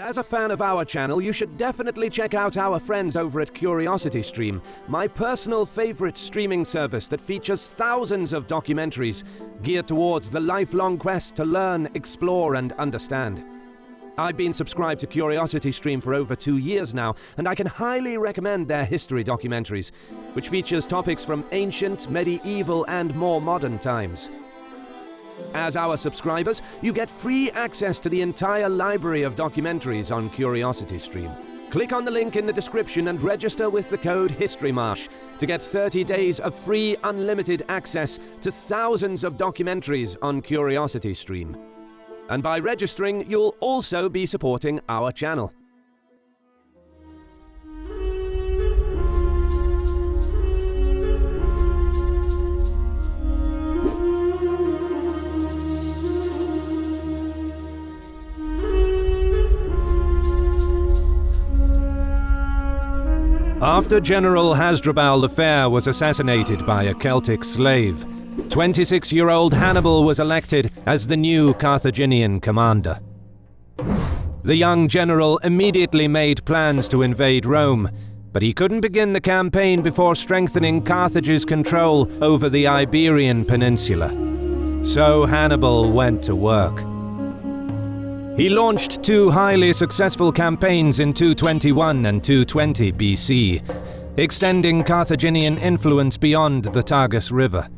As a fan of our channel, you should definitely check out our friends over at CuriosityStream, my personal favorite streaming service that features thousands of documentaries geared towards the lifelong quest to learn, explore, and understand. I've been subscribed to CuriosityStream for over 2 years now, and I can highly recommend their history documentaries, which features topics from ancient, medieval, and more modern times. As our subscribers, you get free access to the entire library of documentaries on CuriosityStream. Click on the link in the description and register with the code HistoryMarche to get 30 days of free unlimited access to thousands of documentaries on CuriosityStream. And by registering, you'll also be supporting our channel. After General Hasdrubal the Fair was assassinated by a Celtic slave, 26-year-old Hannibal was elected as the new Carthaginian commander. The young general immediately made plans to invade Rome, but he couldn't begin the campaign before strengthening Carthage's control over the Iberian Peninsula. So Hannibal went to work. He launched 2 highly successful campaigns in 221 and 220 BC, extending Carthaginian influence beyond the Tagus River.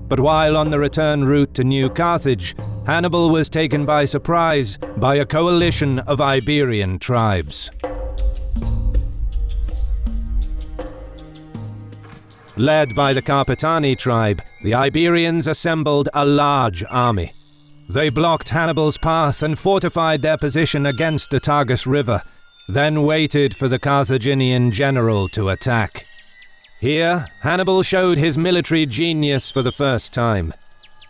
But while on the return route to New Carthage, Hannibal was taken by surprise by a coalition of Iberian tribes. Led by the Carpetani tribe, the Iberians assembled a large army. They blocked Hannibal's path and fortified their position against the Tagus River, then waited for the Carthaginian general to attack. Here, Hannibal showed his military genius for the first time.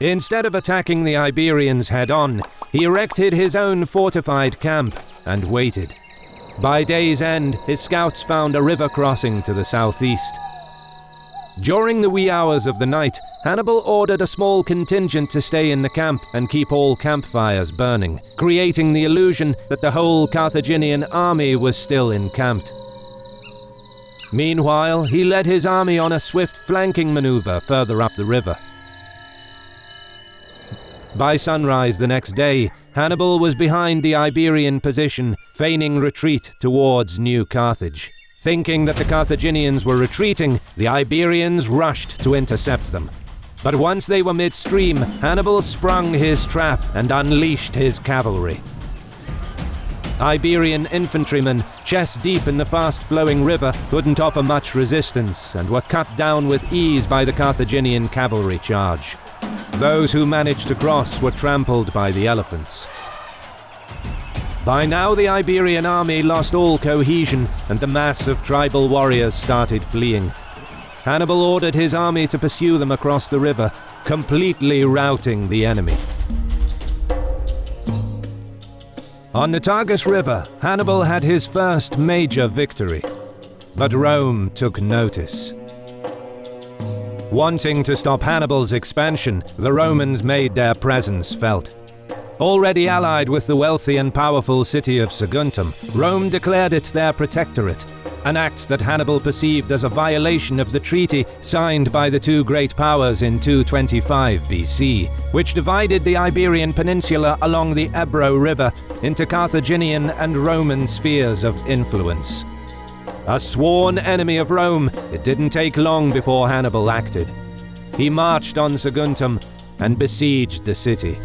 Instead of attacking the Iberians head-on, he erected his own fortified camp and waited. By day's end, his scouts found a river crossing to the southeast. During the wee hours of the night, Hannibal ordered a small contingent to stay in the camp and keep all campfires burning, creating the illusion that the whole Carthaginian army was still encamped. Meanwhile, he led his army on a swift flanking maneuver further up the river. By sunrise the next day, Hannibal was behind the Iberian position, feigning retreat towards New Carthage. Thinking that the Carthaginians were retreating, the Iberians rushed to intercept them. But once they were midstream, Hannibal sprung his trap and unleashed his cavalry. Iberian infantrymen, chest deep in the fast-flowing river, couldn't offer much resistance and were cut down with ease by the Carthaginian cavalry charge. Those who managed to cross were trampled by the elephants. By now the Iberian army lost all cohesion and the mass of tribal warriors started fleeing. Hannibal ordered his army to pursue them across the river, completely routing the enemy. On the Tagus River, Hannibal had his first major victory, but Rome took notice. Wanting to stop Hannibal's expansion, the Romans made their presence felt. Already allied with the wealthy and powerful city of Saguntum, Rome declared it their protectorate, an act that Hannibal perceived as a violation of the treaty signed by the 2 great powers in 225 BC, which divided the Iberian Peninsula along the Ebro River into Carthaginian and Roman spheres of influence. A sworn enemy of Rome, it didn't take long before Hannibal acted. He marched on Saguntum and besieged the city.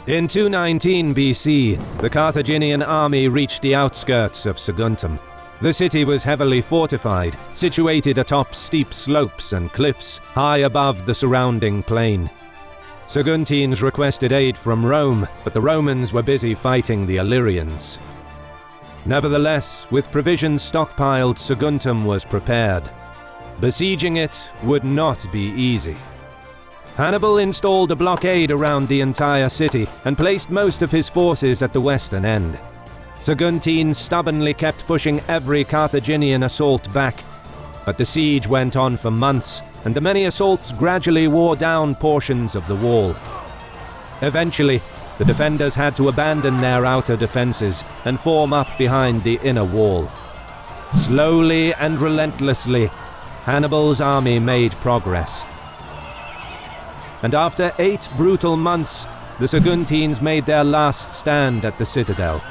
In 219 BC, the Carthaginian army reached the outskirts of Saguntum. The city was heavily fortified, situated atop steep slopes and cliffs, high above the surrounding plain. Saguntines requested aid from Rome, but the Romans were busy fighting the Illyrians. Nevertheless, with provisions stockpiled, Saguntum was prepared. Besieging it would not be easy. Hannibal installed a blockade around the entire city and placed most of his forces at the western end. Saguntines stubbornly kept pushing every Carthaginian assault back, but the siege went on for months and the many assaults gradually wore down portions of the wall. Eventually, the defenders had to abandon their outer defenses and form up behind the inner wall. Slowly and relentlessly, Hannibal's army made progress. And after 8 brutal months, the Saguntines made their last stand at the citadel.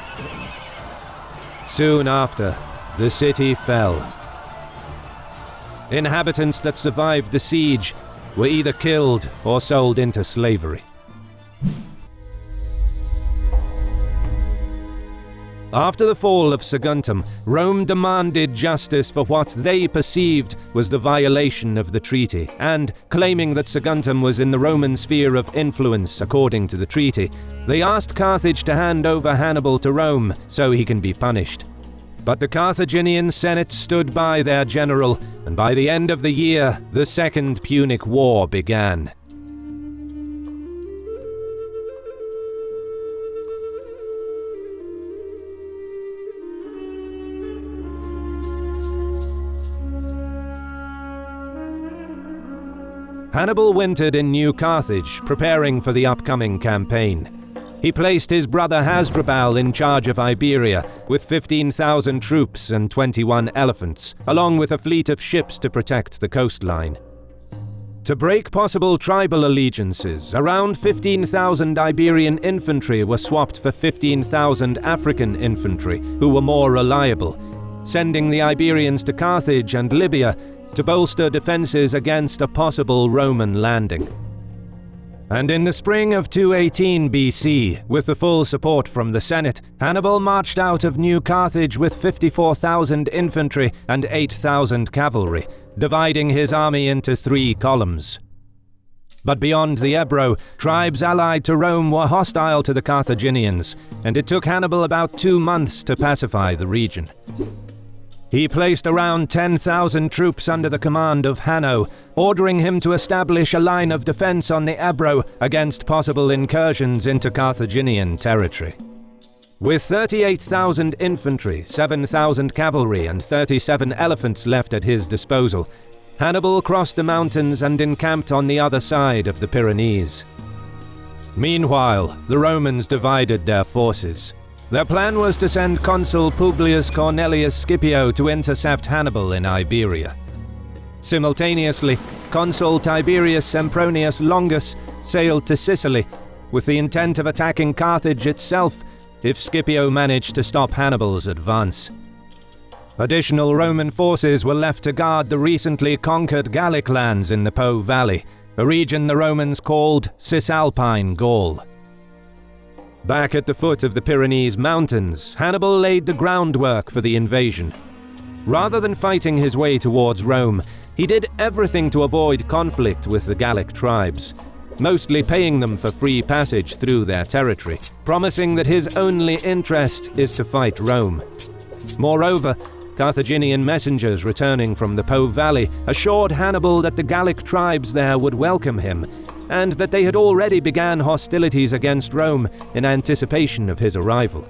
Soon after, the city fell. Inhabitants that survived the siege were either killed or sold into slavery. After the fall of Saguntum, Rome demanded justice for what they perceived was the violation of the treaty, and, claiming that Saguntum was in the Roman sphere of influence according to the treaty, they asked Carthage to hand over Hannibal to Rome so he can be punished. But the Carthaginian Senate stood by their general, and by the end of the year, the Second Punic War began. Hannibal wintered in New Carthage, preparing for the upcoming campaign. He placed his brother Hasdrubal in charge of Iberia, with 15,000 troops and 21 elephants, along with a fleet of ships to protect the coastline. To break possible tribal allegiances, around 15,000 Iberian infantry were swapped for 15,000 African infantry, who were more reliable, sending the Iberians to Carthage and Libya to bolster defenses against a possible Roman landing. And in the spring of 218 BC, with the full support from the Senate, Hannibal marched out of New Carthage with 54,000 infantry and 8,000 cavalry, dividing his army into 3 columns. But beyond the Ebro, tribes allied to Rome were hostile to the Carthaginians, and it took Hannibal about 2 months to pacify the region. He placed around 10,000 troops under the command of Hanno, ordering him to establish a line of defense on the Ebro against possible incursions into Carthaginian territory. With 38,000 infantry, 7,000 cavalry, and 37 elephants left at his disposal, Hannibal crossed the mountains and encamped on the other side of the Pyrenees. Meanwhile, the Romans divided their forces. Their plan was to send Consul Publius Cornelius Scipio to intercept Hannibal in Iberia. Simultaneously, Consul Tiberius Sempronius Longus sailed to Sicily, with the intent of attacking Carthage itself if Scipio managed to stop Hannibal's advance. Additional Roman forces were left to guard the recently conquered Gallic lands in the Po Valley, a region the Romans called Cisalpine Gaul. Back at the foot of the Pyrenees Mountains, Hannibal laid the groundwork for the invasion. Rather than fighting his way towards Rome, he did everything to avoid conflict with the Gallic tribes, mostly paying them for free passage through their territory, promising that his only interest is to fight Rome. Moreover, Carthaginian messengers returning from the Po Valley assured Hannibal that the Gallic tribes there would welcome him, and that they had already begun hostilities against Rome in anticipation of his arrival.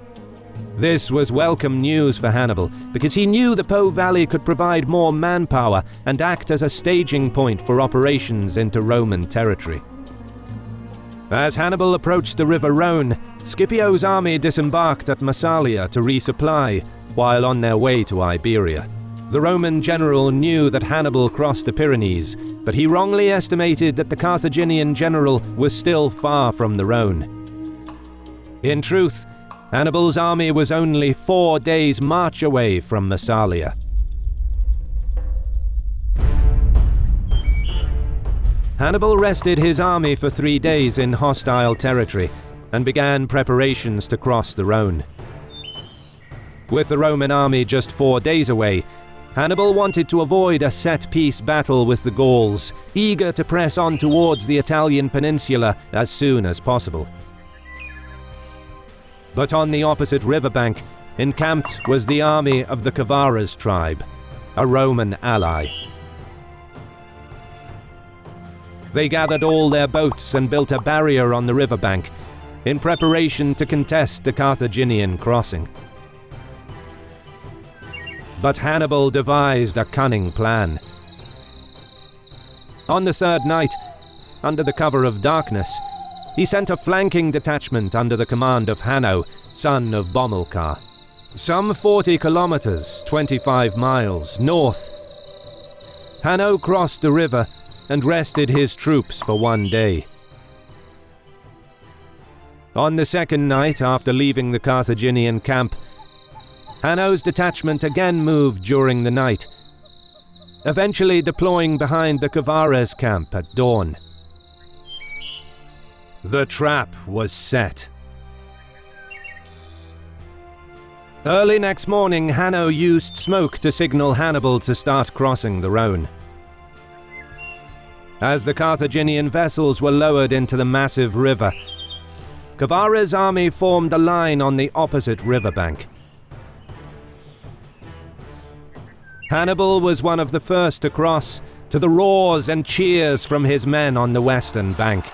This was welcome news for Hannibal, because he knew the Po Valley could provide more manpower and act as a staging point for operations into Roman territory. As Hannibal approached the River Rhone, Scipio's army disembarked at Massalia to resupply, while on their way to Iberia. The Roman general knew that Hannibal crossed the Pyrenees, but he wrongly estimated that the Carthaginian general was still far from the Rhone. In truth, Hannibal's army was only 4 days' march away from Massalia. Hannibal rested his army for 3 days in hostile territory and began preparations to cross the Rhone. With the Roman army just 4 days away, Hannibal wanted to avoid a set-piece battle with the Gauls, eager to press on towards the Italian peninsula as soon as possible. But on the opposite riverbank, encamped was the army of the Cavaras tribe, a Roman ally. They gathered all their boats and built a barrier on the riverbank, in preparation to contest the Carthaginian crossing. But Hannibal devised a cunning plan. On the third night, under the cover of darkness, he sent a flanking detachment under the command of Hanno, son of Bomilcar, some 40 kilometers, 25 miles, north. Hanno crossed the river and rested his troops for one day. On the second night after leaving the Carthaginian camp, Hanno's detachment again moved during the night, eventually deploying behind the Cavares camp at dawn. The trap was set. Early next morning, Hanno used smoke to signal Hannibal to start crossing the Rhone. As the Carthaginian vessels were lowered into the massive river, Cavares' army formed a line on the opposite riverbank. Hannibal was one of the first to cross, to the roars and cheers from his men on the western bank.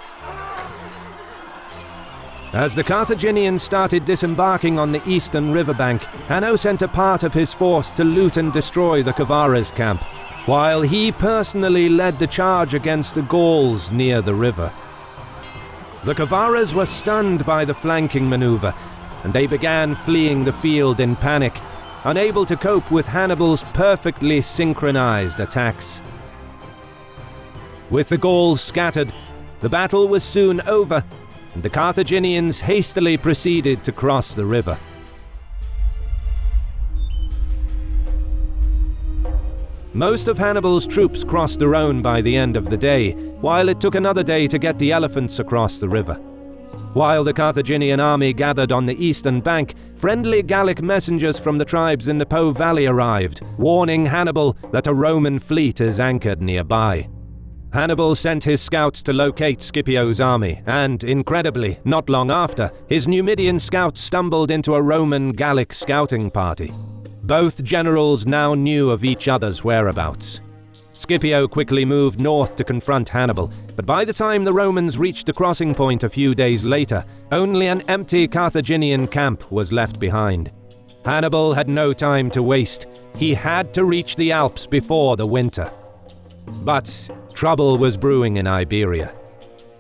As the Carthaginians started disembarking on the eastern riverbank, Hanno sent a part of his force to loot and destroy the Cavares camp, while he personally led the charge against the Gauls near the river. The Cavares were stunned by the flanking maneuver, and they began fleeing the field in panic, unable to cope with Hannibal's perfectly synchronized attacks. With the Gauls scattered, the battle was soon over, and the Carthaginians hastily proceeded to cross the river. Most of Hannibal's troops crossed the Rhone by the end of the day, while it took another day to get the elephants across the river. While the Carthaginian army gathered on the eastern bank, friendly Gallic messengers from the tribes in the Po Valley arrived, warning Hannibal that a Roman fleet is anchored nearby. Hannibal sent his scouts to locate Scipio's army, and, incredibly, not long after, his Numidian scouts stumbled into a Roman Gallic scouting party. Both generals now knew of each other's whereabouts. Scipio quickly moved north to confront Hannibal, but by the time the Romans reached the crossing point a few days later, only an empty Carthaginian camp was left behind. Hannibal had no time to waste. He had to reach the Alps before the winter. But trouble was brewing in Iberia.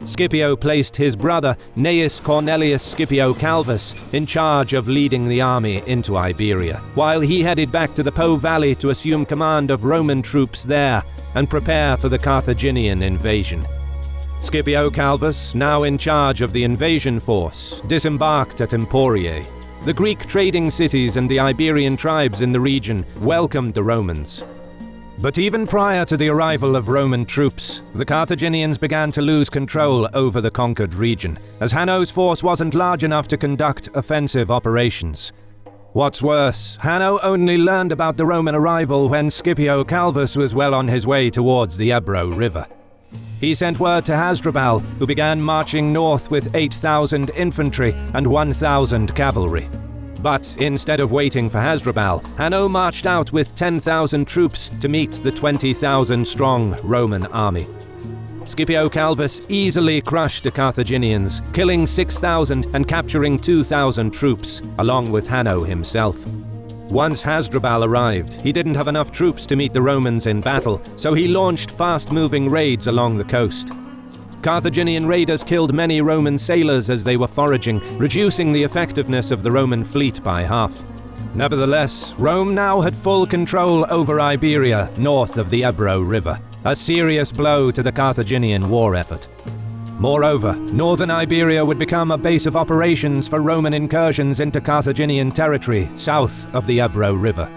Scipio placed his brother, Gnaeus Cornelius Scipio Calvus, in charge of leading the army into Iberia, while he headed back to the Po Valley to assume command of Roman troops there and prepare for the Carthaginian invasion. Scipio Calvus, now in charge of the invasion force, disembarked at Emporiae. The Greek trading cities and the Iberian tribes in the region welcomed the Romans. But even prior to the arrival of Roman troops, the Carthaginians began to lose control over the conquered region, as Hanno's force wasn't large enough to conduct offensive operations. What's worse, Hanno only learned about the Roman arrival when Scipio Calvus was well on his way towards the Ebro River. He sent word to Hasdrubal, who began marching north with 8,000 infantry and 1,000 cavalry. But instead of waiting for Hasdrubal, Hanno marched out with 10,000 troops to meet the 20,000-strong Roman army. Scipio Calvus easily crushed the Carthaginians, killing 6,000 and capturing 2,000 troops, along with Hanno himself. Once Hasdrubal arrived, he didn't have enough troops to meet the Romans in battle, so he launched fast-moving raids along the coast. Carthaginian raiders killed many Roman sailors as they were foraging, reducing the effectiveness of the Roman fleet by half. Nevertheless, Rome now had full control over Iberia north of the Ebro River, a serious blow to the Carthaginian war effort. Moreover, northern Iberia would become a base of operations for Roman incursions into Carthaginian territory south of the Ebro River.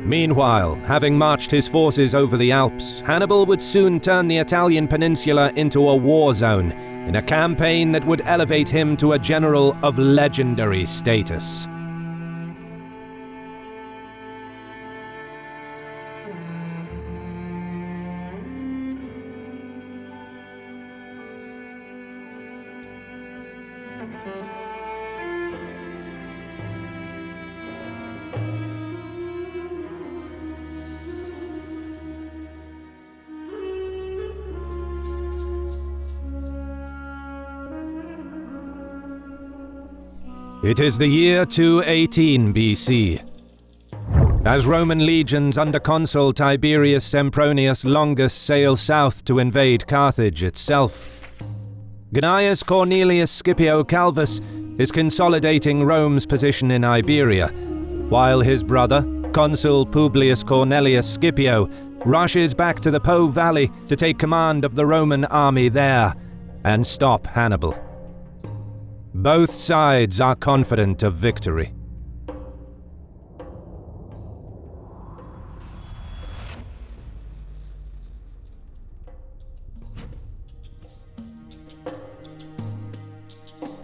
Meanwhile, having marched his forces over the Alps, Hannibal would soon turn the Italian peninsula into a war zone, in a campaign that would elevate him to a general of legendary status. It is the year 218 BC. As Roman legions under consul Tiberius Sempronius Longus sail south to invade Carthage itself, Gnaeus Cornelius Scipio Calvus is consolidating Rome's position in Iberia, while his brother, Consul Publius Cornelius Scipio, rushes back to the Po Valley to take command of the Roman army there and stop Hannibal. Both sides are confident of victory.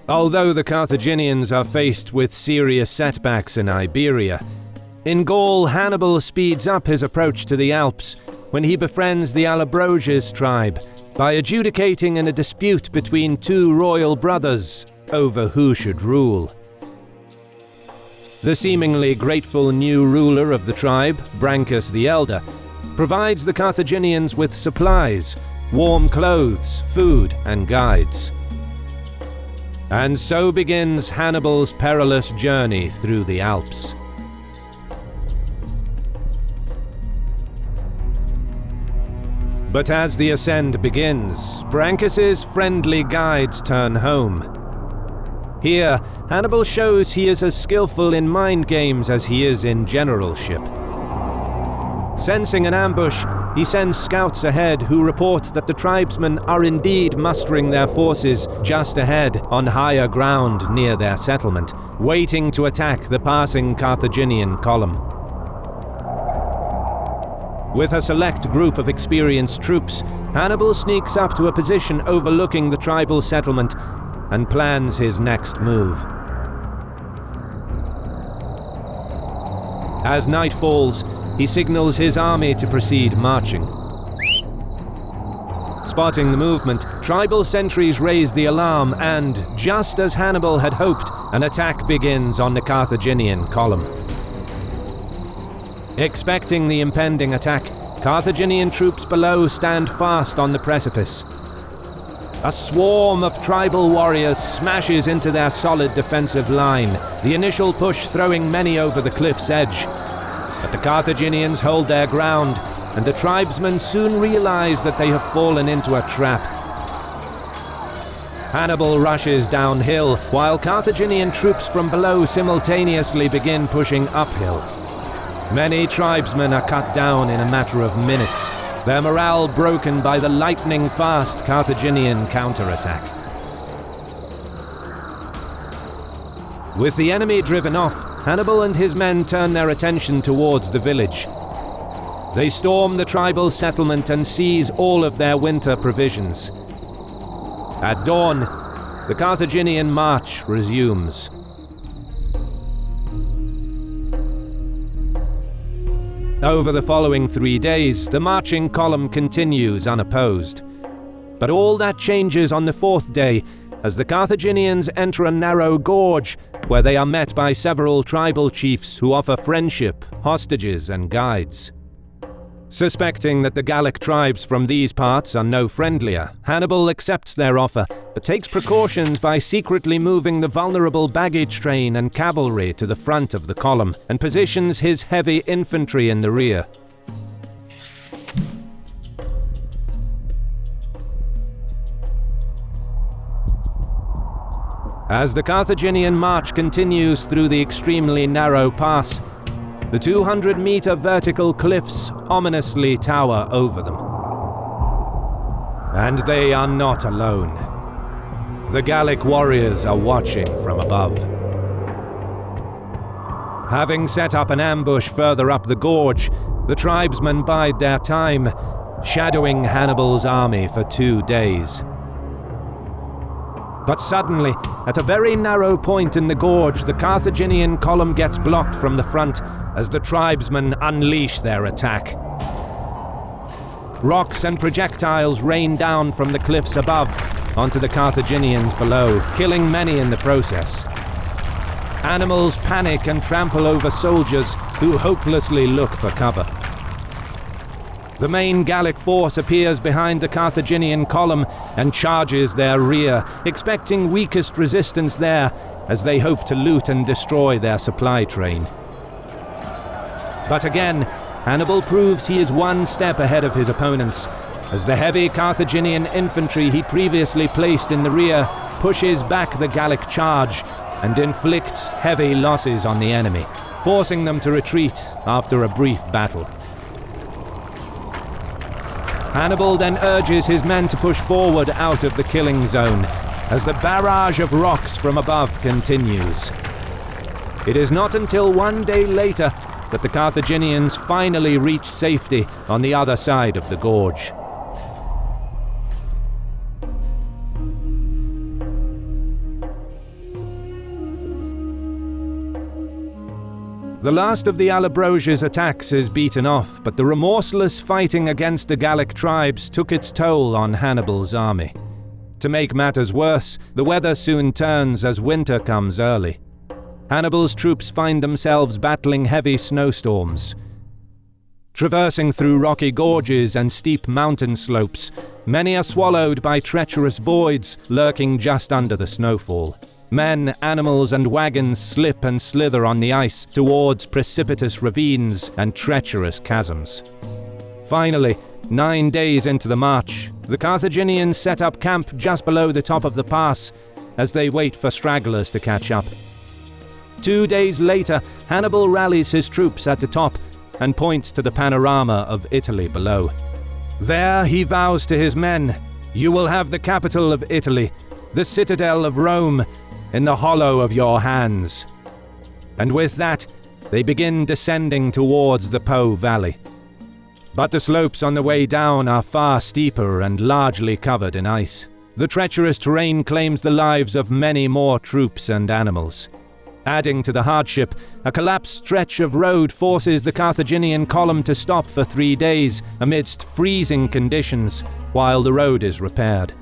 Although the Carthaginians are faced with serious setbacks in Iberia, in Gaul Hannibal speeds up his approach to the Alps when he befriends the Allobroges tribe by adjudicating in a dispute between two royal brothers over who should rule. The seemingly grateful new ruler of the tribe, Brancus the Elder, provides the Carthaginians with supplies, warm clothes, food, and guides. And so begins Hannibal's perilous journey through the Alps. But as the ascent begins, Brancus's friendly guides turn home. Here, Hannibal shows he is as skillful in mind games as he is in generalship. Sensing an ambush, he sends scouts ahead who report that the tribesmen are indeed mustering their forces just ahead on higher ground near their settlement, waiting to attack the passing Carthaginian column. With a select group of experienced troops, Hannibal sneaks up to a position overlooking the tribal settlement and plans his next move. As night falls, he signals his army to proceed marching. Spotting the movement, tribal sentries raise the alarm and, just as Hannibal had hoped, an attack begins on the Carthaginian column. Expecting the impending attack, Carthaginian troops below stand fast on the precipice. A swarm of tribal warriors smashes into their solid defensive line, the initial push throwing many over the cliff's edge. But the Carthaginians hold their ground, and the tribesmen soon realize that they have fallen into a trap. Hannibal rushes downhill, while Carthaginian troops from below simultaneously begin pushing uphill. Many tribesmen are cut down in a matter of minutes, their morale broken by the lightning-fast Carthaginian counterattack. With the enemy driven off, Hannibal and his men turn their attention towards the village. They storm the tribal settlement and seize all of their winter provisions. At dawn, the Carthaginian march resumes. Over the following 3 days, the marching column continues unopposed. But all that changes on the 4th day as the Carthaginians enter a narrow gorge where they are met by several tribal chiefs who offer friendship, hostages, and guides. Suspecting that the Gallic tribes from these parts are no friendlier, Hannibal accepts their offer, but takes precautions by secretly moving the vulnerable baggage train and cavalry to the front of the column, and positions his heavy infantry in the rear. As the Carthaginian march continues through the extremely narrow pass, the 200-meter vertical cliffs ominously tower over them. And they are not alone. The Gallic warriors are watching from above. Having set up an ambush further up the gorge, the tribesmen bide their time, shadowing Hannibal's army for 2 days. But suddenly, at a very narrow point in the gorge, the Carthaginian column gets blocked from the front as the tribesmen unleash their attack. Rocks and projectiles rain down from the cliffs above onto the Carthaginians below, killing many in the process. Animals panic and trample over soldiers who hopelessly look for cover. The main Gallic force appears behind the Carthaginian column and charges their rear, expecting weakest resistance there as they hope to loot and destroy their supply train. But again, Hannibal proves he is one step ahead of his opponents, as the heavy Carthaginian infantry he previously placed in the rear pushes back the Gallic charge and inflicts heavy losses on the enemy, forcing them to retreat after a brief battle. Hannibal then urges his men to push forward out of the killing zone, as the barrage of rocks from above continues. It is not until one day later that the Carthaginians finally reach safety on the other side of the gorge. The last of the Allabrosia's attacks is beaten off, but the remorseless fighting against the Gallic tribes took its toll on Hannibal's army. To make matters worse, the weather soon turns as winter comes early. Hannibal's troops find themselves battling heavy snowstorms. Traversing through rocky gorges and steep mountain slopes, many are swallowed by treacherous voids lurking just under the snowfall. Men, animals, and wagons slip and slither on the ice towards precipitous ravines and treacherous chasms. Finally, 9 days into the march, the Carthaginians set up camp just below the top of the pass as they wait for stragglers to catch up. 2 days later, Hannibal rallies his troops at the top and points to the panorama of Italy below. There he vows to his men, "You will have the capital of Italy, the citadel of Rome, in the hollow of your hands." And with that, they begin descending towards the Po Valley. But the slopes on the way down are far steeper and largely covered in ice. The treacherous terrain claims the lives of many more troops and animals. Adding to the hardship, a collapsed stretch of road forces the Carthaginian column to stop for 3 days amidst freezing conditions while the road is repaired.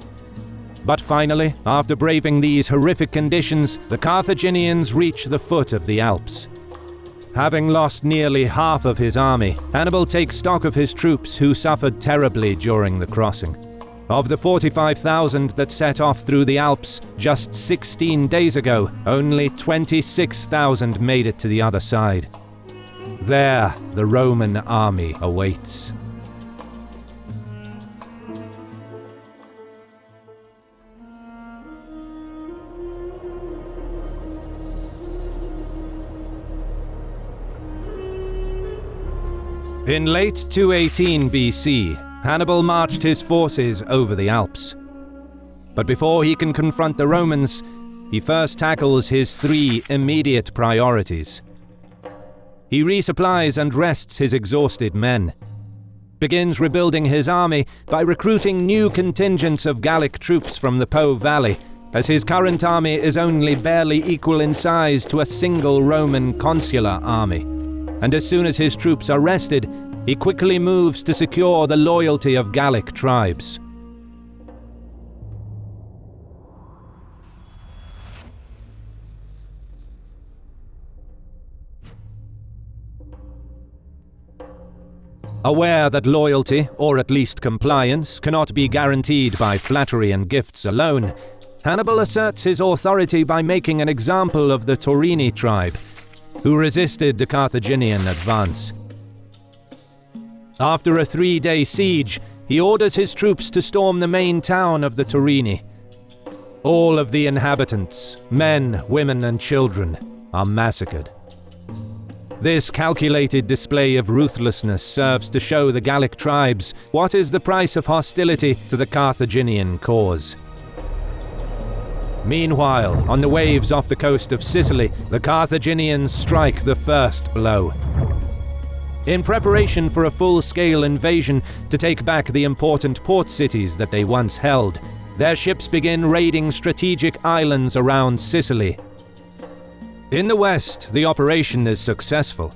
But finally, after braving these horrific conditions, the Carthaginians reach the foot of the Alps. Having lost nearly half of his army, Hannibal takes stock of his troops who suffered terribly during the crossing. Of the 45,000 that set off through the Alps just 16 days ago, only 26,000 made it to the other side. There, the Roman army awaits. In late 218 BC, Hannibal marched his forces over the Alps. But before he can confront the Romans, he first tackles his 3 immediate priorities. He resupplies and rests his exhausted men, begins rebuilding his army by recruiting new contingents of Gallic troops from the Po Valley, as his current army is only barely equal in size to a single Roman consular army. And as soon as his troops are rested, he quickly moves to secure the loyalty of Gallic tribes. Aware that loyalty, or at least compliance, cannot be guaranteed by flattery and gifts alone, Hannibal asserts his authority by making an example of the Torini tribe, who resisted the Carthaginian advance. After a 3-day siege, he orders his troops to storm the main town of the Torini. All of the inhabitants, men, women, and children, are massacred. This calculated display of ruthlessness serves to show the Gallic tribes what is the price of hostility to the Carthaginian cause. Meanwhile, on the waves off the coast of Sicily, the Carthaginians strike the first blow. In preparation for a full-scale invasion to take back the important port cities that they once held, their ships begin raiding strategic islands around Sicily. In the west, the operation is successful.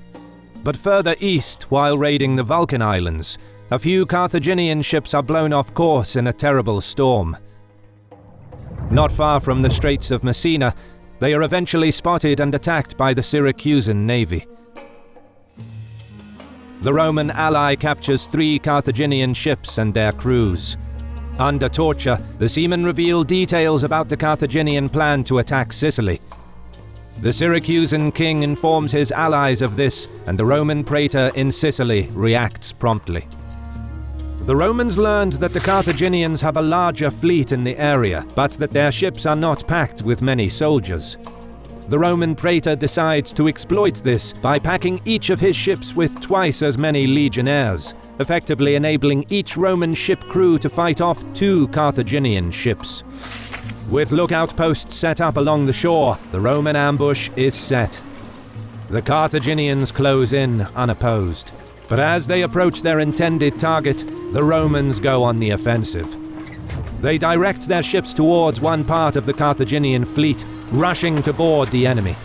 But further east, while raiding the Vulcan Islands, a few Carthaginian ships are blown off course in a terrible storm. Not far from the Straits of Messina, they are eventually spotted and attacked by the Syracusan navy. The Roman ally captures 3 Carthaginian ships and their crews. Under torture, the seamen reveal details about the Carthaginian plan to attack Sicily. The Syracusan king informs his allies of this, and the Roman praetor in Sicily reacts promptly. The Romans learned that the Carthaginians have a larger fleet in the area, but that their ships are not packed with many soldiers. The Roman praetor decides to exploit this by packing each of his ships with twice as many legionnaires, effectively enabling each Roman ship crew to fight off 2 Carthaginian ships. With lookout posts set up along the shore, the Roman ambush is set. The Carthaginians close in unopposed, but as they approach their intended target, the Romans go on the offensive. They direct their ships towards one part of the Carthaginian fleet, rushing to board the enemy.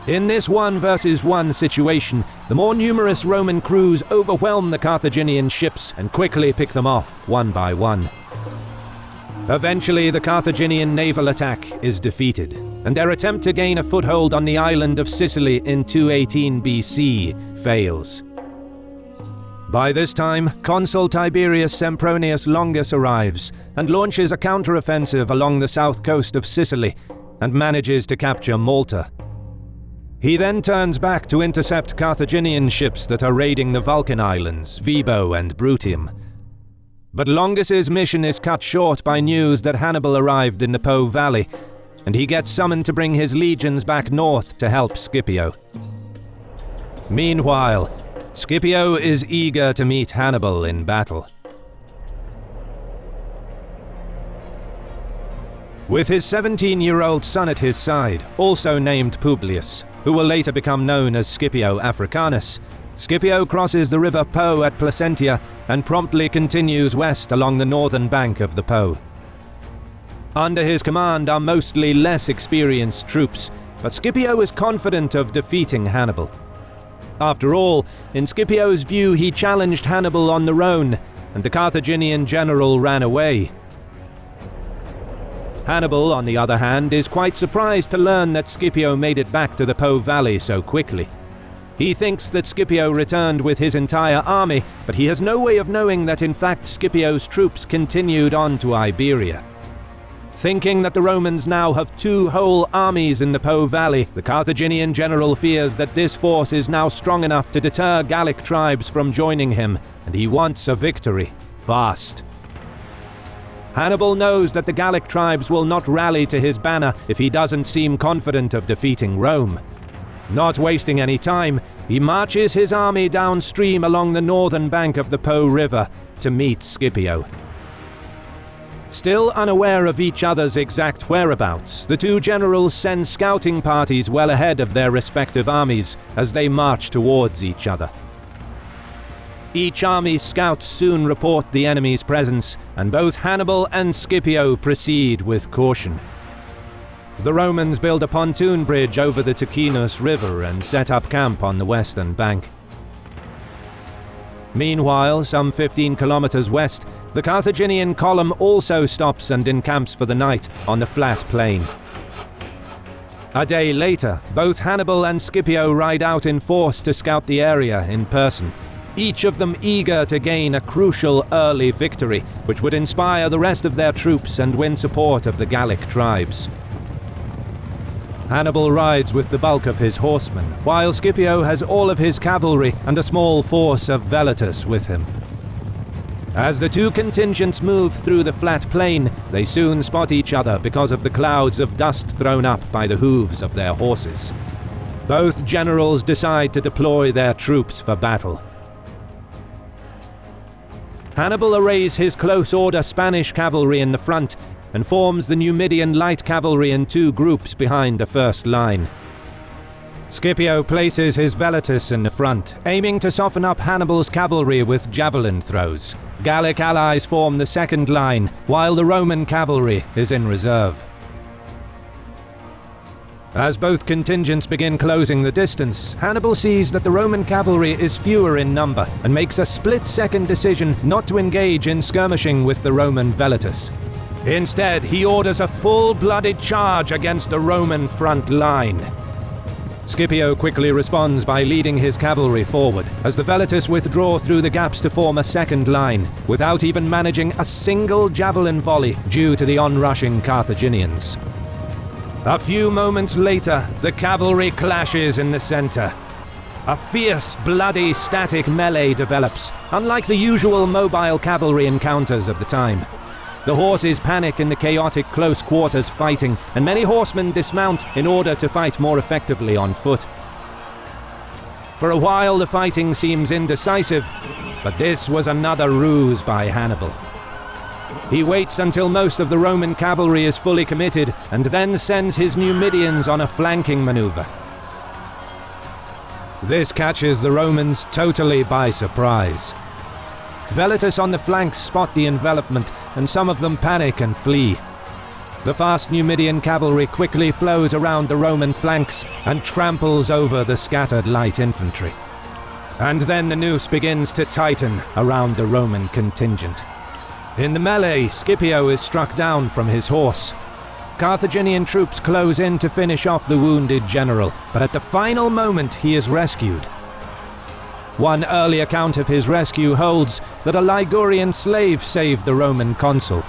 In this 1 versus 1 situation, the more numerous Roman crews overwhelm the Carthaginian ships and quickly pick them off one by one. Eventually, the Carthaginian naval attack is defeated, and their attempt to gain a foothold on the island of Sicily in 218 BC fails. By this time, Consul Tiberius Sempronius Longus arrives and launches a counteroffensive along the south coast of Sicily and manages to capture Malta. He then turns back to intercept Carthaginian ships that are raiding the Vulcan Islands, Vibo and Brutium. But Longus's mission is cut short by news that Hannibal arrived in the Po Valley, and he gets summoned to bring his legions back north to help Scipio. Meanwhile, Scipio is eager to meet Hannibal in battle. With his 17-year-old son at his side, also named Publius, who will later become known as Scipio Africanus, Scipio crosses the river Po at Placentia and promptly continues west along the northern bank of the Po. Under his command are mostly less experienced troops, but Scipio is confident of defeating Hannibal. After all, in Scipio's view, he challenged Hannibal on the Rhone, and the Carthaginian general ran away. Hannibal, on the other hand, is quite surprised to learn that Scipio made it back to the Po Valley so quickly. He thinks that Scipio returned with his entire army, but he has no way of knowing that in fact Scipio's troops continued on to Iberia. Thinking that the Romans now have 2 whole armies in the Po Valley, the Carthaginian general fears that this force is now strong enough to deter Gallic tribes from joining him, and he wants a victory, fast. Hannibal knows that the Gallic tribes will not rally to his banner if he doesn't seem confident of defeating Rome. Not wasting any time, he marches his army downstream along the northern bank of the Po River to meet Scipio. Still unaware of each other's exact whereabouts, the 2 generals send scouting parties well ahead of their respective armies as they march towards each other. Each army's scouts soon report the enemy's presence, and both Hannibal and Scipio proceed with caution. The Romans build a pontoon bridge over the Ticinum River and set up camp on the western bank. Meanwhile, some 15 kilometers west, the Carthaginian column also stops and encamps for the night on the flat plain. A day later, both Hannibal and Scipio ride out in force to scout the area in person, each of them eager to gain a crucial early victory, which would inspire the rest of their troops and win support of the Gallic tribes. Hannibal rides with the bulk of his horsemen, while Scipio has all of his cavalry and a small force of velotus with him. As the 2 contingents move through the flat plain, they soon spot each other because of the clouds of dust thrown up by the hooves of their horses. Both generals decide to deploy their troops for battle. Hannibal arrays his close-order Spanish cavalry in the front and forms the Numidian light cavalry in 2 groups behind the first line. Scipio places his velotus in the front, aiming to soften up Hannibal's cavalry with javelin throws. Gallic allies form the second line, while the Roman cavalry is in reserve. As both contingents begin closing the distance, Hannibal sees that the Roman cavalry is fewer in number and makes a split-second decision not to engage in skirmishing with the Roman velotus. Instead, he orders a full-blooded charge against the Roman front line. Scipio quickly responds by leading his cavalry forward, as the velotus withdraw through the gaps to form a second line, without even managing a single javelin volley due to the onrushing Carthaginians. A few moments later, the cavalry clashes in the center. A fierce, bloody, static melee develops, unlike the usual mobile cavalry encounters of the time. The horses panic in the chaotic close quarters fighting, and many horsemen dismount in order to fight more effectively on foot. For a while the fighting seems indecisive, but this was another ruse by Hannibal. He waits until most of the Roman cavalry is fully committed, and then sends his Numidians on a flanking maneuver. This catches the Romans totally by surprise. Velitus on the flanks spot the envelopment, and some of them panic and flee. The fast Numidian cavalry quickly flows around the Roman flanks and tramples over the scattered light infantry. And then the noose begins to tighten around the Roman contingent. In the melee, Scipio is struck down from his horse. Carthaginian troops close in to finish off the wounded general, but at the final moment he is rescued. One early account of his rescue holds that a Ligurian slave saved the Roman consul,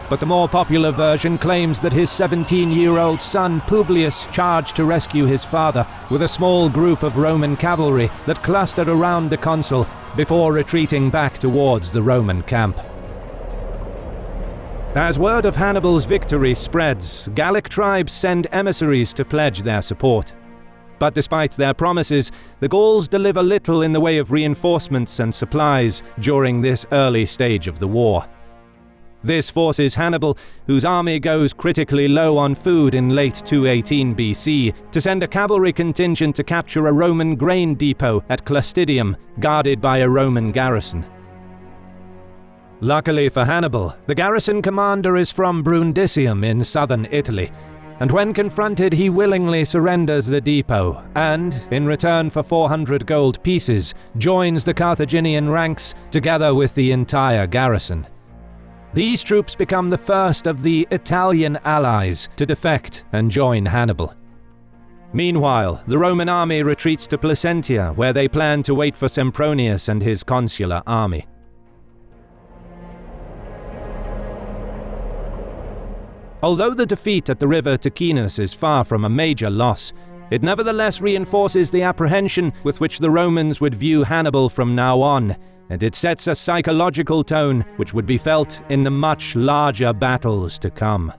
but the more popular version claims that his 17-year-old son Publius charged to rescue his father with a small group of Roman cavalry that clustered around the consul before retreating back towards the Roman camp. As word of Hannibal's victory spreads, Gallic tribes send emissaries to pledge their support. But despite their promises, the Gauls deliver little in the way of reinforcements and supplies during this early stage of the war. This forces Hannibal, whose army goes critically low on food in late 218 BC, to send a cavalry contingent to capture a Roman grain depot at Clastidium, guarded by a Roman garrison. Luckily for Hannibal, the garrison commander is from Brundisium in southern Italy, and when confronted he willingly surrenders the depot and, in return for 400 gold pieces, joins the Carthaginian ranks together with the entire garrison. These troops become the first of the Italian allies to defect and join Hannibal. Meanwhile, the Roman army retreats to Placentia, where they plan to wait for Sempronius and his consular army. Although the defeat at the river Ticinus is far from a major loss, it nevertheless reinforces the apprehension with which the Romans would view Hannibal from now on, and it sets a psychological tone which would be felt in the much larger battles to come.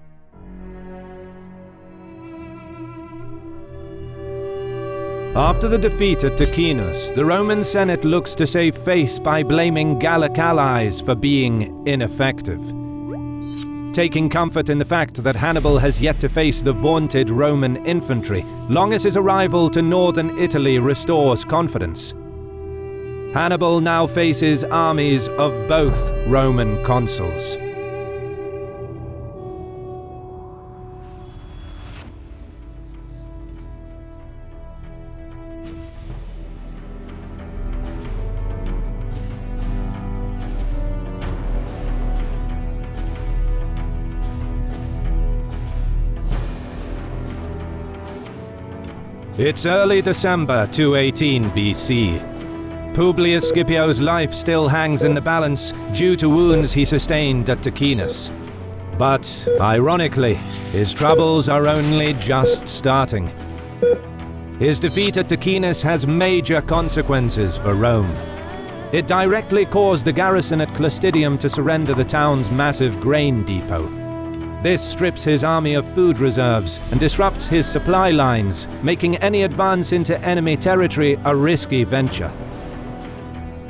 After the defeat at Ticinus, the Roman Senate looks to save face by blaming Gallic allies for being ineffective. Taking comfort in the fact that Hannibal has yet to face the vaunted Roman infantry, long as his arrival to northern Italy restores confidence. Hannibal now faces armies of both Roman consuls. It's early December 218 BC. Publius Scipio's life still hangs in the balance due to wounds he sustained at Ticinus. But, ironically, his troubles are only just starting. His defeat at Ticinus has major consequences for Rome. It directly caused the garrison at Clastidium to surrender the town's massive grain depot. This strips his army of food reserves and disrupts his supply lines, making any advance into enemy territory a risky venture.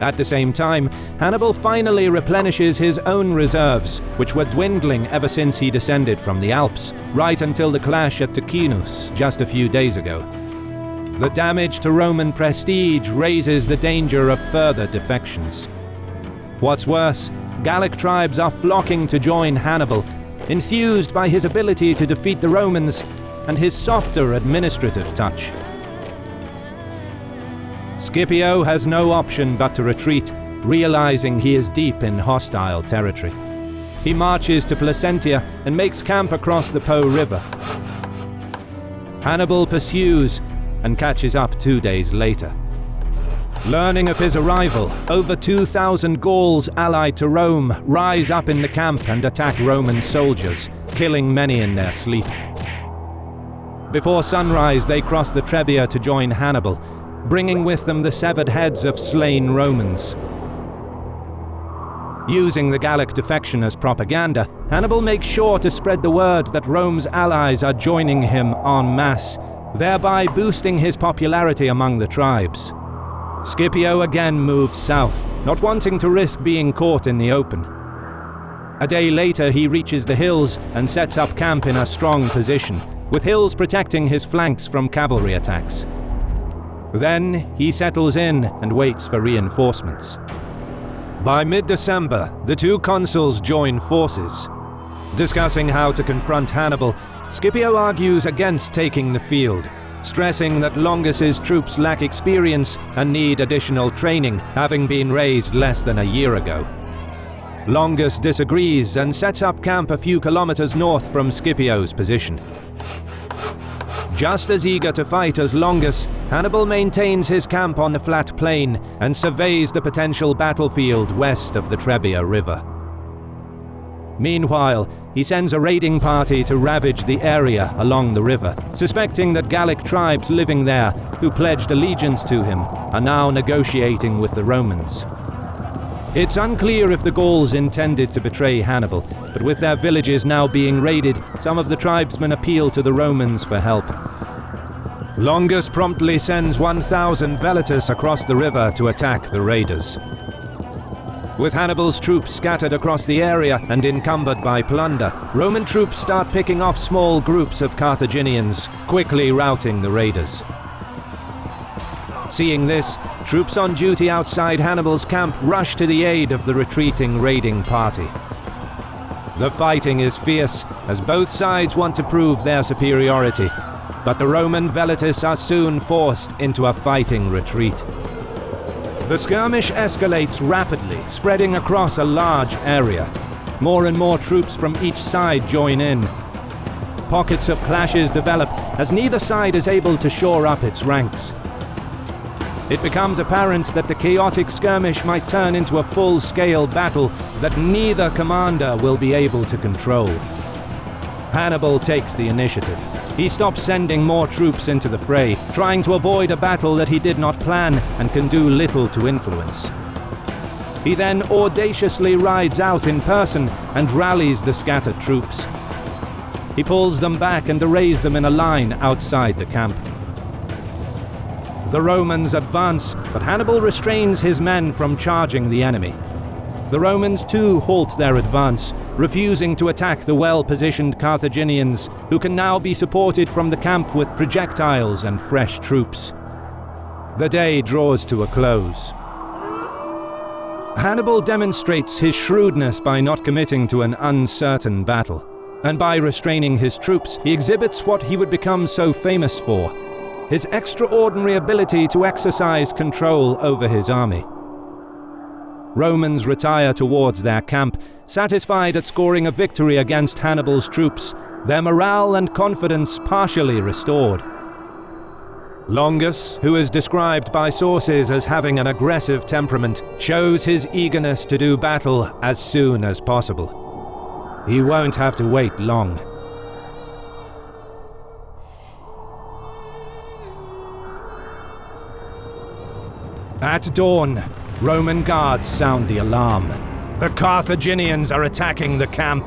At the same time, Hannibal finally replenishes his own reserves, which were dwindling ever since he descended from the Alps, right until the clash at Ticinus just a few days ago. The damage to Roman prestige raises the danger of further defections. What's worse, Gallic tribes are flocking to join Hannibal, enthused by his ability to defeat the Romans and his softer administrative touch. Scipio has no option but to retreat, realizing he is deep in hostile territory. He marches to Placentia and makes camp across the Po River. Hannibal pursues and catches up 2 days later. Learning of his arrival, over 2,000 Gauls allied to Rome rise up in the camp and attack Roman soldiers, killing many in their sleep. Before sunrise, they cross the Trebia to join Hannibal, bringing with them the severed heads of slain Romans. Using the Gallic defection as propaganda, Hannibal makes sure to spread the word that Rome's allies are joining him en masse, thereby boosting his popularity among the tribes. Scipio again moves south, not wanting to risk being caught in the open. A day later, he reaches the hills and sets up camp in a strong position, with hills protecting his flanks from cavalry attacks. Then he settles in and waits for reinforcements. By mid-December, the two consuls join forces. Discussing how to confront Hannibal, Scipio argues against taking the field, stressing that Longus's troops lack experience and need additional training, having been raised less than a year ago. Longus disagrees and sets up camp a few kilometers north from Scipio's position. Just as eager to fight as Longus, Hannibal maintains his camp on the flat plain and surveys the potential battlefield west of the Trebia River. Meanwhile, he sends a raiding party to ravage the area along the river, suspecting that Gallic tribes living there, who pledged allegiance to him, are now negotiating with the Romans. It's unclear if the Gauls intended to betray Hannibal, but with their villages now being raided, some of the tribesmen appeal to the Romans for help. Longus promptly sends 1,000 Velitus across the river to attack the raiders. With Hannibal's troops scattered across the area and encumbered by plunder, Roman troops start picking off small groups of Carthaginians, quickly routing the raiders. Seeing this, troops on duty outside Hannibal's camp rush to the aid of the retreating raiding party. The fighting is fierce, as both sides want to prove their superiority, but the Roman Velitus are soon forced into a fighting retreat. The skirmish escalates rapidly, spreading across a large area. More and more troops from each side join in. Pockets of clashes develop as neither side is able to shore up its ranks. It becomes apparent that the chaotic skirmish might turn into a full-scale battle that neither commander will be able to control. Hannibal takes the initiative. He stops sending more troops into the fray, trying to avoid a battle that he did not plan and can do little to influence. He then audaciously rides out in person and rallies the scattered troops. He pulls them back and arrays them in a line outside the camp. The Romans advance, but Hannibal restrains his men from charging the enemy. The Romans too halt their advance, refusing to attack the well-positioned Carthaginians, who can now be supported from the camp with projectiles and fresh troops. The day draws to a close. Hannibal demonstrates his shrewdness by not committing to an uncertain battle, and by restraining his troops, he exhibits what he would become so famous for: his extraordinary ability to exercise control over his army. Romans retire towards their camp, satisfied at scoring a victory against Hannibal's troops, their morale and confidence partially restored. Longus, who is described by sources as having an aggressive temperament, shows his eagerness to do battle as soon as possible. He won't have to wait long. At dawn, Roman guards sound the alarm. The Carthaginians are attacking the camp.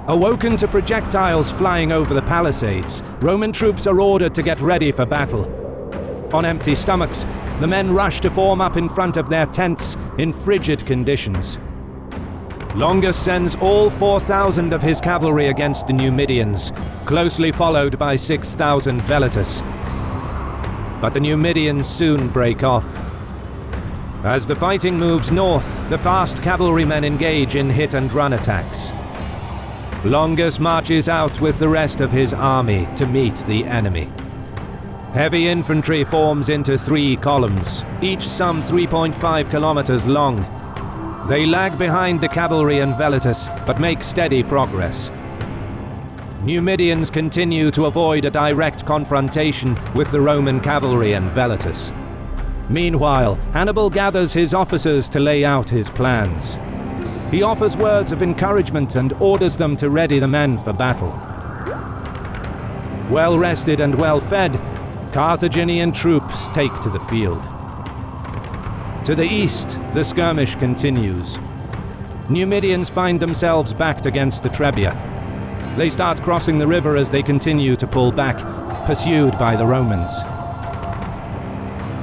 Awoken to projectiles flying over the palisades, Roman troops are ordered to get ready for battle. On empty stomachs, the men rush to form up in front of their tents in frigid conditions. Longus sends all 4,000 of his cavalry against the Numidians, closely followed by 6,000 Velitus. But the Numidians soon break off. As the fighting moves north, the fast cavalrymen engage in hit-and-run attacks. Longus marches out with the rest of his army to meet the enemy. Heavy infantry forms into 3 columns, each some 3.5 kilometers long. They lag behind the cavalry and Velitus, but make steady progress. Numidians continue to avoid a direct confrontation with the Roman cavalry and Velitus. Meanwhile, Hannibal gathers his officers to lay out his plans. He offers words of encouragement and orders them to ready the men for battle. Well rested and well fed, Carthaginian troops take to the field. To the east, the skirmish continues. Numidians find themselves backed against the Trebia. They start crossing the river as they continue to pull back, pursued by the Romans.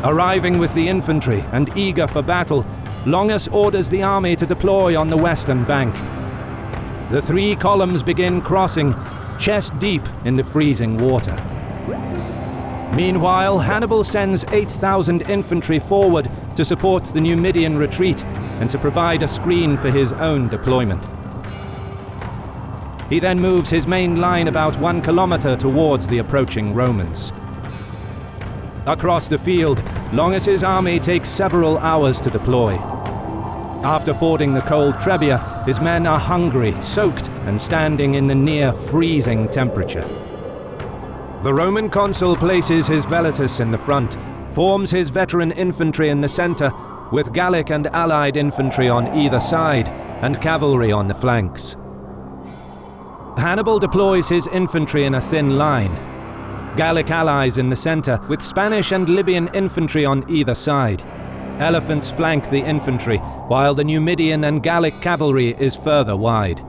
Arriving with the infantry and eager for battle, Longus orders the army to deploy on the western bank. The three columns begin crossing, chest deep in the freezing water. Meanwhile, Hannibal sends 8,000 infantry forward to support the Numidian retreat and to provide a screen for his own deployment. He then moves his main line about 1 kilometer towards the approaching Romans. Across the field, Longus's army takes several hours to deploy. After fording the cold Trebia, his men are hungry, soaked, and standing in the near freezing temperature. The Roman consul places his velotus in the front, forms his veteran infantry in the center, with Gallic and allied infantry on either side, and cavalry on the flanks. Hannibal deploys his infantry in a thin line. Gallic allies in the center, with Spanish and Libyan infantry on either side. Elephants flank the infantry, while the Numidian and Gallic cavalry is further wide.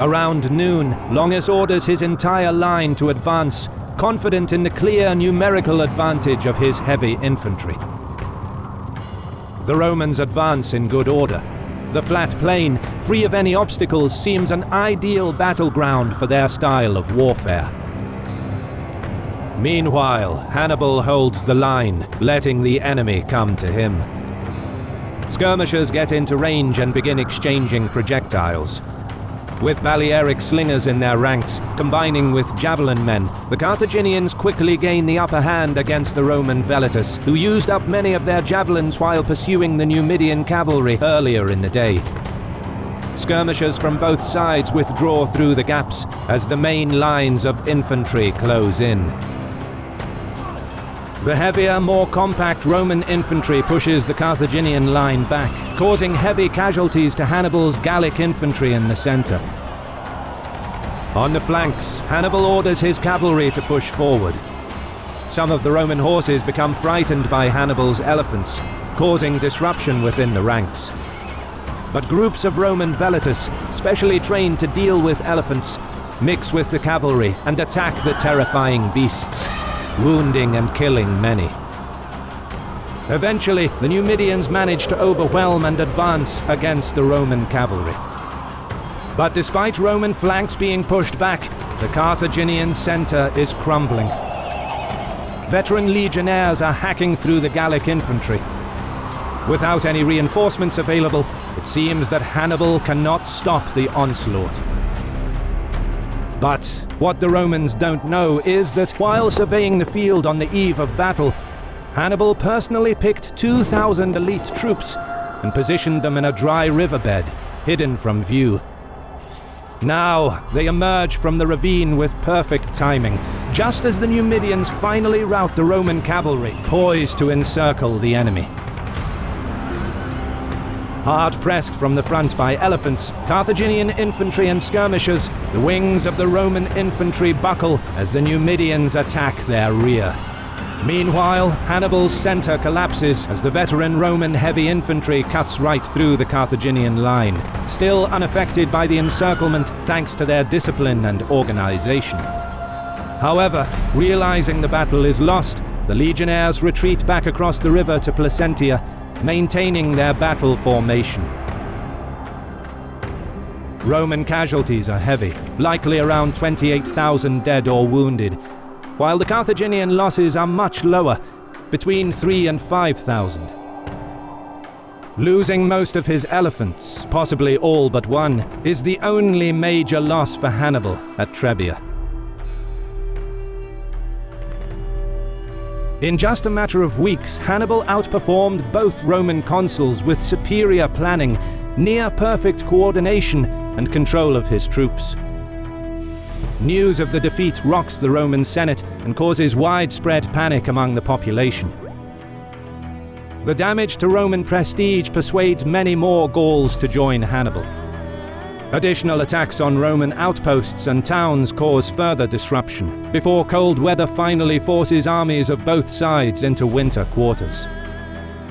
Around noon, Longus orders his entire line to advance, confident in the clear numerical advantage of his heavy infantry. The Romans advance in good order. The flat plain, free of any obstacles, seems an ideal battleground for their style of warfare. Meanwhile, Hannibal holds the line, letting the enemy come to him. Skirmishers get into range and begin exchanging projectiles. With Balearic slingers in their ranks, combining with javelin men, the Carthaginians quickly gain the upper hand against the Roman velotus, who used up many of their javelins while pursuing the Numidian cavalry earlier in the day. Skirmishers from both sides withdraw through the gaps as the main lines of infantry close in. The heavier, more compact Roman infantry pushes the Carthaginian line back, causing heavy casualties to Hannibal's Gallic infantry in the center. On the flanks, Hannibal orders his cavalry to push forward. Some of the Roman horses become frightened by Hannibal's elephants, causing disruption within the ranks. But groups of Roman velotus, specially trained to deal with elephants, mix with the cavalry and attack the terrifying beasts, wounding and killing many. Eventually, the Numidians manage to overwhelm and advance against the Roman cavalry. But despite Roman flanks being pushed back, the Carthaginian center is crumbling. Veteran legionnaires are hacking through the Gallic infantry. Without any reinforcements available, it seems that Hannibal cannot stop the onslaught. But what the Romans don't know is that while surveying the field on the eve of battle, Hannibal personally picked 2,000 elite troops and positioned them in a dry riverbed, hidden from view. Now they emerge from the ravine with perfect timing, just as the Numidians finally rout the Roman cavalry, poised to encircle the enemy. Hard pressed from the front by elephants, Carthaginian infantry and skirmishers, the wings of the Roman infantry buckle as the Numidians attack their rear. Meanwhile, Hannibal's center collapses as the veteran Roman heavy infantry cuts right through the Carthaginian line, still unaffected by the encirclement thanks to their discipline and organization. However, realizing the battle is lost, the legionnaires retreat back across the river to Placentia, maintaining their battle formation. Roman casualties are heavy, likely around 28,000 dead or wounded, while the Carthaginian losses are much lower, between 3,000 and 5,000. Losing most of his elephants, possibly all but one, is the only major loss for Hannibal at Trebia. In just a matter of weeks, Hannibal outperformed both Roman consuls with superior planning, near-perfect coordination, and control of his troops. News of the defeat rocks the Roman Senate and causes widespread panic among the population. The damage to Roman prestige persuades many more Gauls to join Hannibal. Additional attacks on Roman outposts and towns cause further disruption, before cold weather finally forces armies of both sides into winter quarters.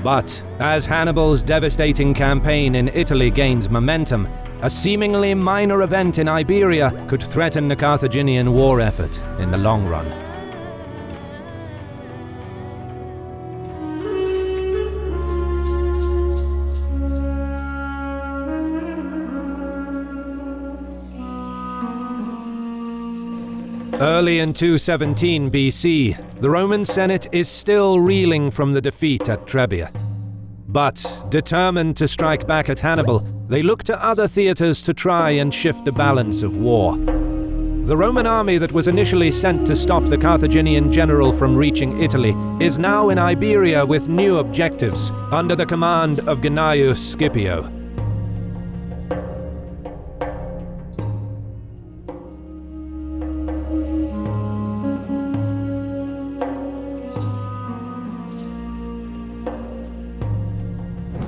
But as Hannibal's devastating campaign in Italy gains momentum, a seemingly minor event in Iberia could threaten the Carthaginian war effort in the long run. Early in 217 BC, the Roman Senate is still reeling from the defeat at Trebia. But, determined to strike back at Hannibal, they look to other theatres to try and shift the balance of war. The Roman army that was initially sent to stop the Carthaginian general from reaching Italy is now in Iberia with new objectives, under the command of Gnaeus Scipio.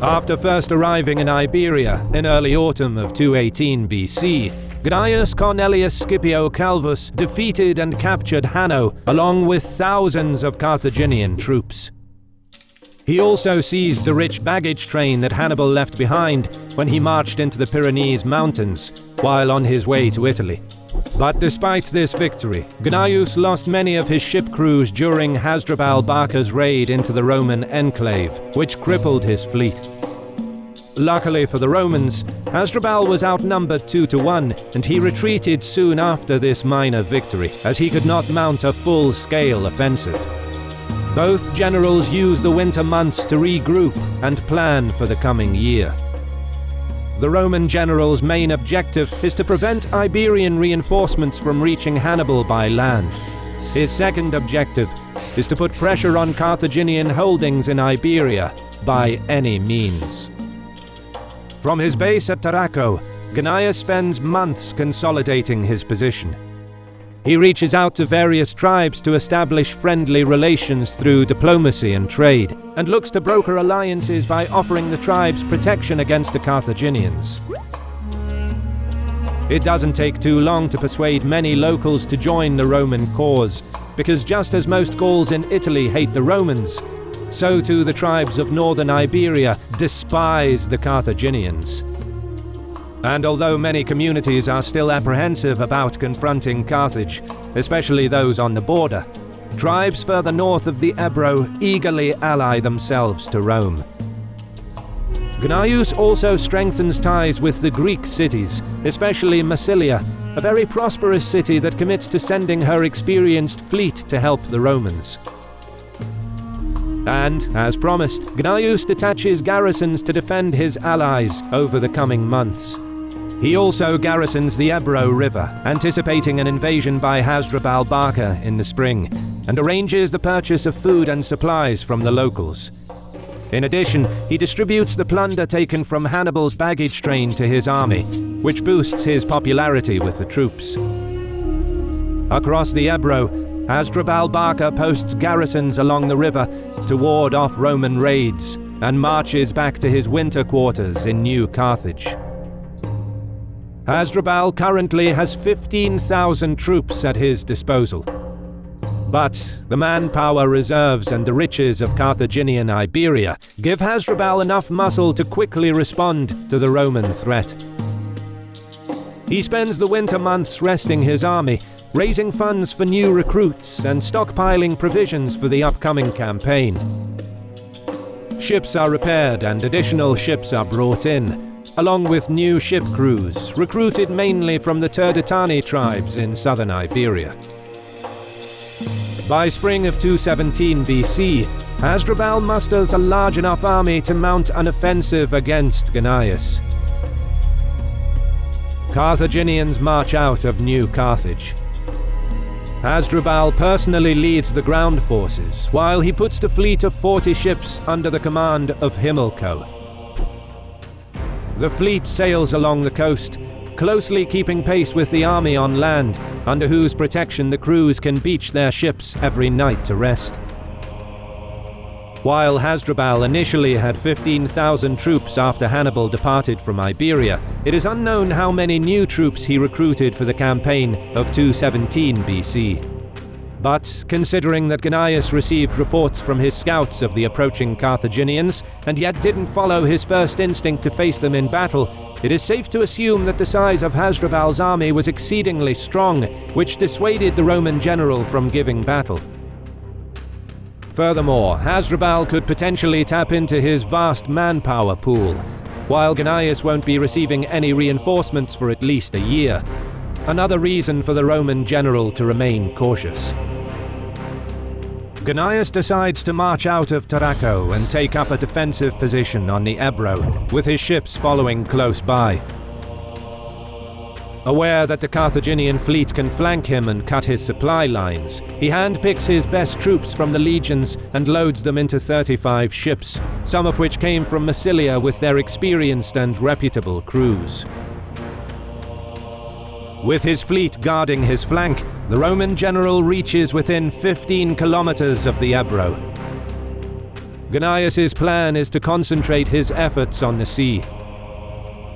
After first arriving in Iberia in early autumn of 218 BC, Gnaeus Cornelius Scipio Calvus defeated and captured Hanno along with thousands of Carthaginian troops. He also seized the rich baggage train that Hannibal left behind when he marched into the Pyrenees Mountains while on his way to Italy. But despite this victory, Gnaeus lost many of his ship crews during Hasdrubal Barca's raid into the Roman enclave, which crippled his fleet. Luckily for the Romans, Hasdrubal was outnumbered 2-1, and he retreated soon after this minor victory, as he could not mount a full-scale offensive. Both generals used the winter months to regroup and plan for the coming year. The Roman general's main objective is to prevent Iberian reinforcements from reaching Hannibal by land. His second objective is to put pressure on Carthaginian holdings in Iberia by any means. From his base at Tarraco, Gnaeus spends months consolidating his position. He reaches out to various tribes to establish friendly relations through diplomacy and trade, and looks to broker alliances by offering the tribes protection against the Carthaginians. It doesn't take too long to persuade many locals to join the Roman cause, because just as most Gauls in Italy hate the Romans, so too the tribes of northern Iberia despise the Carthaginians. And although many communities are still apprehensive about confronting Carthage, especially those on the border, tribes further north of the Ebro eagerly ally themselves to Rome. Gnaeus also strengthens ties with the Greek cities, especially Massilia, a very prosperous city that commits to sending her experienced fleet to help the Romans. And, as promised, Gnaeus detaches garrisons to defend his allies over the coming months. He also garrisons the Ebro River, anticipating an invasion by Hasdrubal Barca in the spring, and arranges the purchase of food and supplies from the locals. In addition, he distributes the plunder taken from Hannibal's baggage train to his army, which boosts his popularity with the troops. Across the Ebro, Hasdrubal Barca posts garrisons along the river to ward off Roman raids, and marches back to his winter quarters in New Carthage. Hasdrubal currently has 15,000 troops at his disposal. But the manpower reserves and the riches of Carthaginian Iberia give Hasdrubal enough muscle to quickly respond to the Roman threat. He spends the winter months resting his army, raising funds for new recruits and stockpiling provisions for the upcoming campaign. Ships are repaired and additional ships are brought in, along with new ship crews, recruited mainly from the Turdetani tribes in southern Iberia. By spring of 217 BC, Hasdrubal musters a large enough army to mount an offensive against Gnaeus. Carthaginians march out of New Carthage. Hasdrubal personally leads the ground forces, while he puts the fleet of 40 ships under the command of Himilco. The fleet sails along the coast, closely keeping pace with the army on land, under whose protection the crews can beach their ships every night to rest. While Hasdrubal initially had 15,000 troops after Hannibal departed from Iberia, it is unknown how many new troops he recruited for the campaign of 217 BC. But, considering that Gnaeus received reports from his scouts of the approaching Carthaginians, and yet didn't follow his first instinct to face them in battle, it is safe to assume that the size of Hasdrubal's army was exceedingly strong, which dissuaded the Roman general from giving battle. Furthermore, Hasdrubal could potentially tap into his vast manpower pool, while Gnaeus won't be receiving any reinforcements for at least a year. Another reason for the Roman general to remain cautious. Gnaeus decides to march out of Tarraco and take up a defensive position on the Ebro, with his ships following close by. Aware that the Carthaginian fleet can flank him and cut his supply lines, he handpicks his best troops from the legions and loads them into 35 ships, some of which came from Massilia with their experienced and reputable crews. With his fleet guarding his flank, the Roman general reaches within 15 kilometers of the Ebro. Gnaeus' plan is to concentrate his efforts on the sea.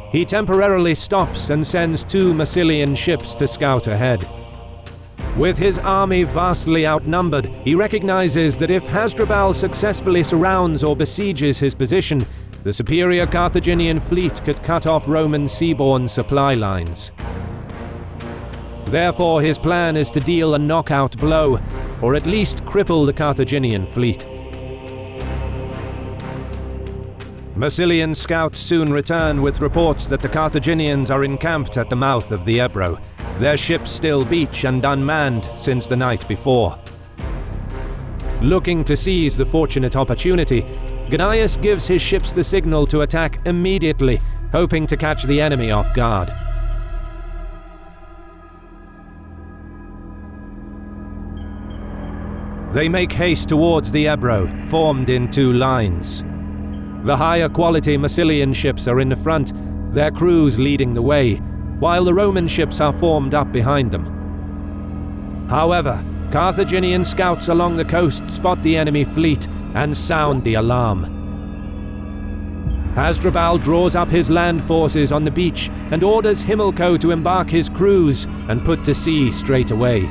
He temporarily stops and sends 2 Massilian ships to scout ahead. With his army vastly outnumbered, he recognizes that if Hasdrubal successfully surrounds or besieges his position, the superior Carthaginian fleet could cut off Roman seaborne supply lines. Therefore, his plan is to deal a knockout blow, or at least cripple the Carthaginian fleet. Massilian scouts soon return with reports that the Carthaginians are encamped at the mouth of the Ebro, their ships still beach and unmanned since the night before. Looking to seize the fortunate opportunity, Gnaeus gives his ships the signal to attack immediately, hoping to catch the enemy off guard. They make haste towards the Ebro, formed in 2 lines. The higher quality Massilian ships are in the front, their crews leading the way, while the Roman ships are formed up behind them. However, Carthaginian scouts along the coast spot the enemy fleet and sound the alarm. Hasdrubal draws up his land forces on the beach and orders Himilco to embark his crews and put to sea straight away.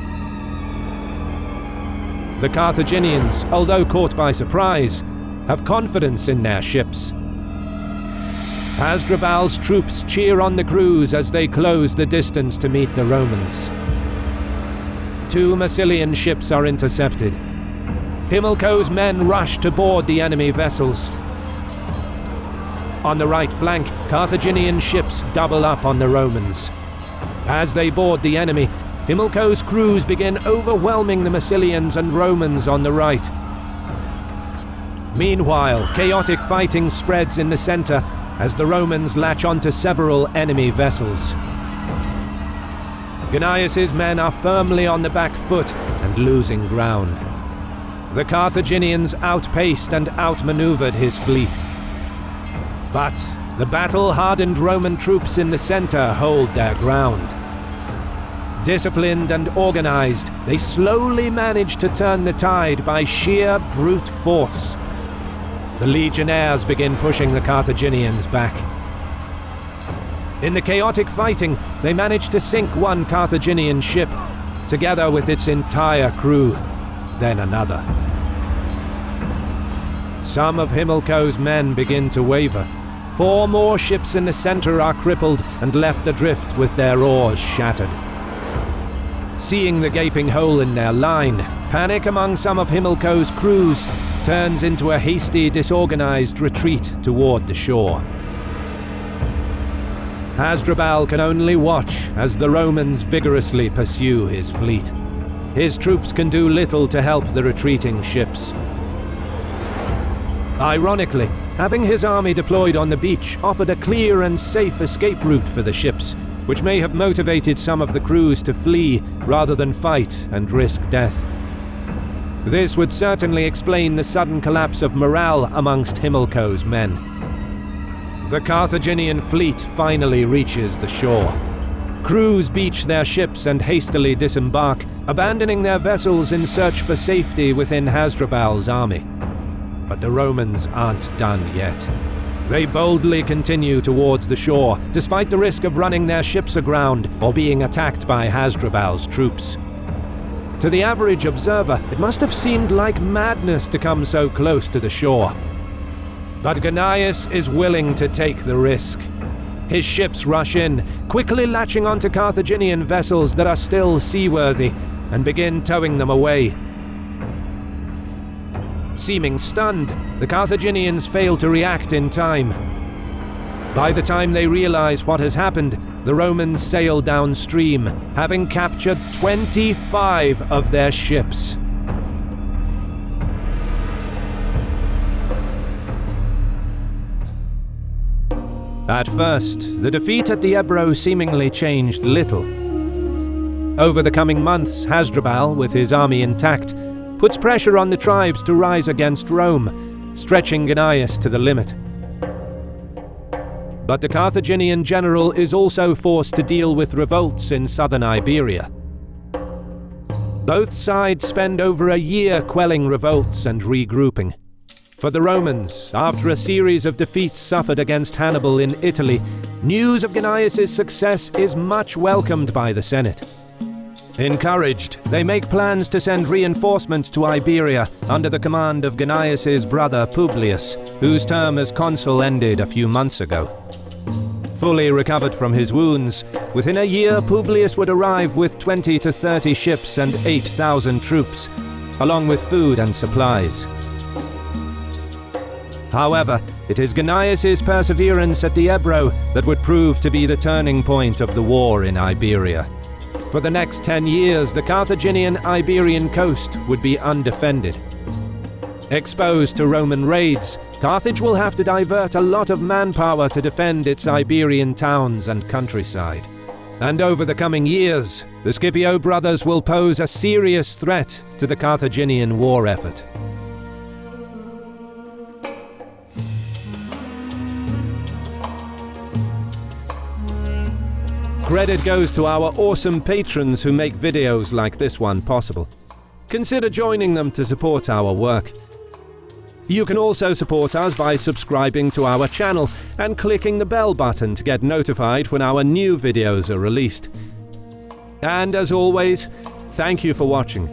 The Carthaginians, although caught by surprise, have confidence in their ships. Hasdrubal's troops cheer on the crews as they close the distance to meet the Romans. 2 Massilian ships are intercepted. Himilco's men rush to board the enemy vessels. On the right flank, Carthaginian ships double up on the Romans. As they board the enemy, Himilco's crews begin overwhelming the Massilians and Romans on the right. Meanwhile, chaotic fighting spreads in the center as the Romans latch onto several enemy vessels. Gnaeus' men are firmly on the back foot and losing ground. The Carthaginians outpaced and outmaneuvered his fleet. But the battle-hardened Roman troops in the center hold their ground. Disciplined and organized, they slowly manage to turn the tide by sheer brute force. The legionnaires begin pushing the Carthaginians back. In the chaotic fighting, they manage to sink 1 Carthaginian ship, together with its entire crew, then another. Some of Himilco's men begin to waver. 4 more ships in the center are crippled and left adrift with their oars shattered. Seeing the gaping hole in their line, panic among some of Himilco's crews turns into a hasty, disorganized retreat toward the shore. Hasdrubal can only watch as the Romans vigorously pursue his fleet. His troops can do little to help the retreating ships. Ironically, having his army deployed on the beach offered a clear and safe escape route for the ships, which may have motivated some of the crews to flee rather than fight and risk death. This would certainly explain the sudden collapse of morale amongst Himilco's men. The Carthaginian fleet finally reaches the shore. Crews beach their ships and hastily disembark, abandoning their vessels in search for safety within Hasdrubal's army. But the Romans aren't done yet. They boldly continue towards the shore, despite the risk of running their ships aground or being attacked by Hasdrubal's troops. To the average observer, it must have seemed like madness to come so close to the shore. But Gnaeus is willing to take the risk. His ships rush in, quickly latching onto Carthaginian vessels that are still seaworthy, and begin towing them away. Seeming stunned, the Carthaginians fail to react in time. By the time they realize what has happened, the Romans sail downstream, having captured 25 of their ships. At first, the defeat at the Ebro seemingly changed little. Over the coming months, Hasdrubal, with his army intact, puts pressure on the tribes to rise against Rome, stretching Gnaeus to the limit. But the Carthaginian general is also forced to deal with revolts in southern Iberia. Both sides spend over a year quelling revolts and regrouping. For the Romans, after a series of defeats suffered against Hannibal in Italy, news of Gnaeus' success is much welcomed by the Senate. Encouraged, they make plans to send reinforcements to Iberia under the command of Gnaeus' brother Publius, whose term as consul ended a few months ago. Fully recovered from his wounds, within a year Publius would arrive with 20 to 30 ships and 8,000 troops, along with food and supplies. However, it is Gnaeus' perseverance at the Ebro that would prove to be the turning point of the war in Iberia. For the next 10 years, the Carthaginian Iberian coast would be undefended. Exposed to Roman raids, Carthage will have to divert a lot of manpower to defend its Iberian towns and countryside. And over the coming years, the Scipio brothers will pose a serious threat to the Carthaginian war effort. Credit goes to our awesome patrons who make videos like this one possible. Consider joining them to support our work. You can also support us by subscribing to our channel and clicking the bell button to get notified when our new videos are released. And as always, thank you for watching.